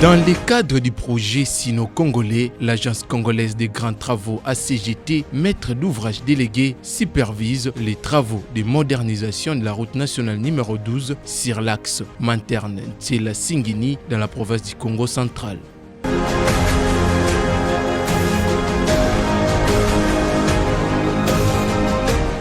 Dans le cadre du projet sino-congolais, l'Agence congolaise des grands travaux ACGT, maître d'ouvrage délégué, supervise les travaux de modernisation de la route nationale numéro 12 sur l'axe Manterne-Ntsela-Singini dans la province du Congo central.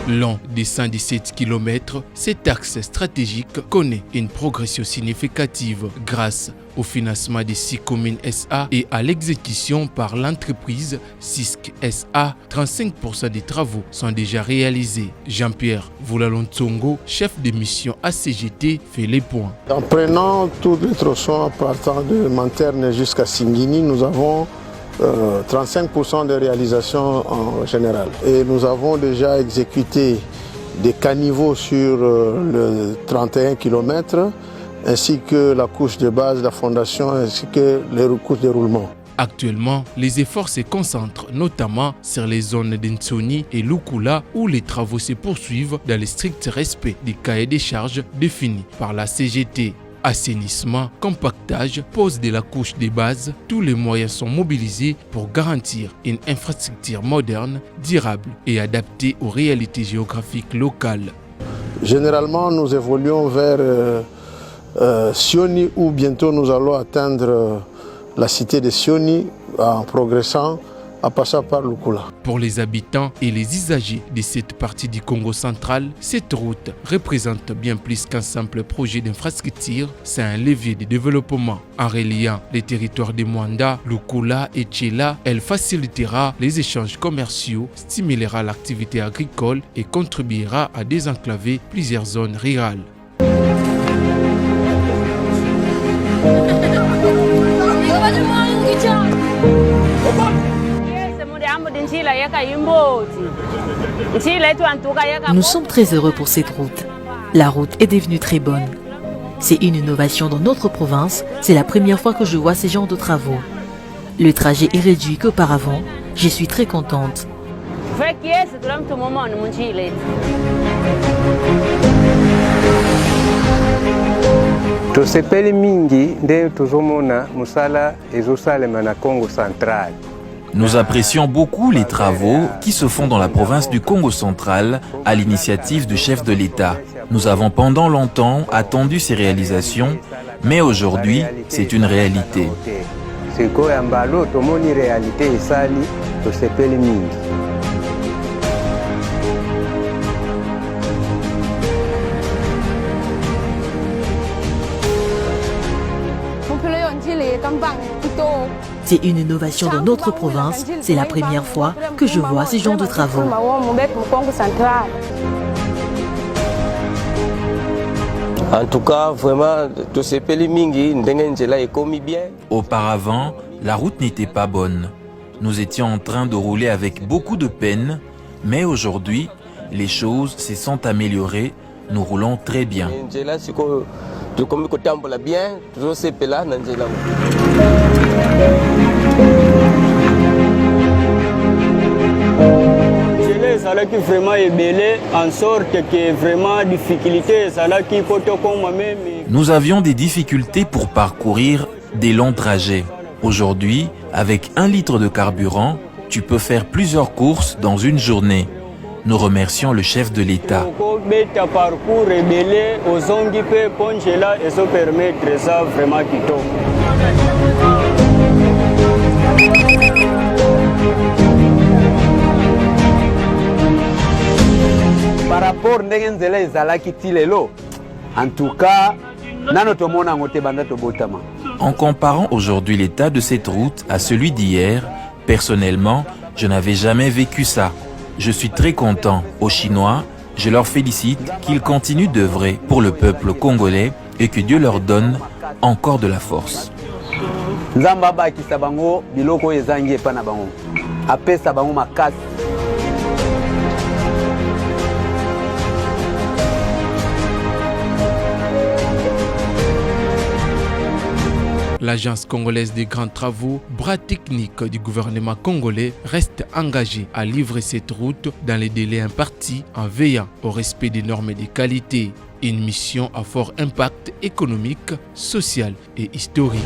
Long de 117 km, cet axe stratégique connaît une progression significative grâce au financement des 6 communes SA et à l'exécution par l'entreprise CISC SA. 35% des travaux sont déjà réalisés. Jean-Pierre Voulalontsongo, chef de mission ACGT, fait les points. En prenant tous les tronçons partant de Manterne jusqu'à Singini, nous avons 35% de réalisation en général. Et nous avons déjà exécuté des caniveaux sur le 31 km, ainsi que la couche de base, la fondation, ainsi que les couches de roulement. Actuellement, les efforts se concentrent notamment sur les zones d'Ntsoni et Lukula où les travaux se poursuivent dans le strict respect des cahiers des charges définis par la CGT. Assainissement, compactage, pose de la couche des bases, tous les moyens sont mobilisés pour garantir une infrastructure moderne, durable et adaptée aux réalités géographiques locales. Généralement, nous évoluons vers Sioni où bientôt nous allons atteindre la cité de Sioni en progressant en passant par Lukula. Pour les habitants et les usagers de cette partie du Congo central, cette route représente bien plus qu'un simple projet d'infrastructure, c'est un levier de développement. En reliant les territoires de Mwanda, Lukula et Tchela, elle facilitera les échanges commerciaux, stimulera l'activité agricole et contribuera à désenclaver plusieurs zones rurales. Nous sommes très heureux pour cette route. La route est devenue très bonne. C'est une innovation dans notre province. C'est la première fois que je vois ces genres de travaux. Le trajet est réduit qu'auparavant. Je suis très contente. Tosepeli mingi nde tozomona musala ezosalema na Congo central. Nous apprécions beaucoup les travaux qui se font dans la province du Congo central à l'initiative du chef de l'État. Nous avons pendant longtemps attendu ces réalisations, mais aujourd'hui, c'est une réalité. C'est une innovation dans notre province. C'est la première fois que je vois ce genre de travaux. En tout cas, vraiment, tosepeli mingi ndenge nzela ekomi bien. Auparavant, la route n'était pas bonne. Nous étions en train de rouler avec beaucoup de peine, mais aujourd'hui, les choses se sont améliorées. Nous roulons très bien. Nous avions des difficultés pour parcourir des longs trajets. Aujourd'hui, avec 1 litre de carburant, tu peux faire plusieurs courses dans une journée. Nous remercions le chef de l'État. Par rapport ndenge nzela ezalaki ti lelo, en tout cas, nano tomona ngote banda tobotama. En comparant aujourd'hui l'état de cette route à celui d'hier, personnellement, je n'avais jamais vécu ça. Je suis très content. Aux Chinois, je leur félicite qu'ils continuent d'œuvrer pour le peuple congolais et que Dieu leur donne encore de la force. Nzamba bakisa bango biloko ezangi epa na bango. Apesa bango makasi. L'Agence congolaise des grands travaux, bras technique du gouvernement congolais, reste engagée à livrer cette route dans les délais impartis en veillant au respect des normes de qualité. Une mission à fort impact économique, social et historique.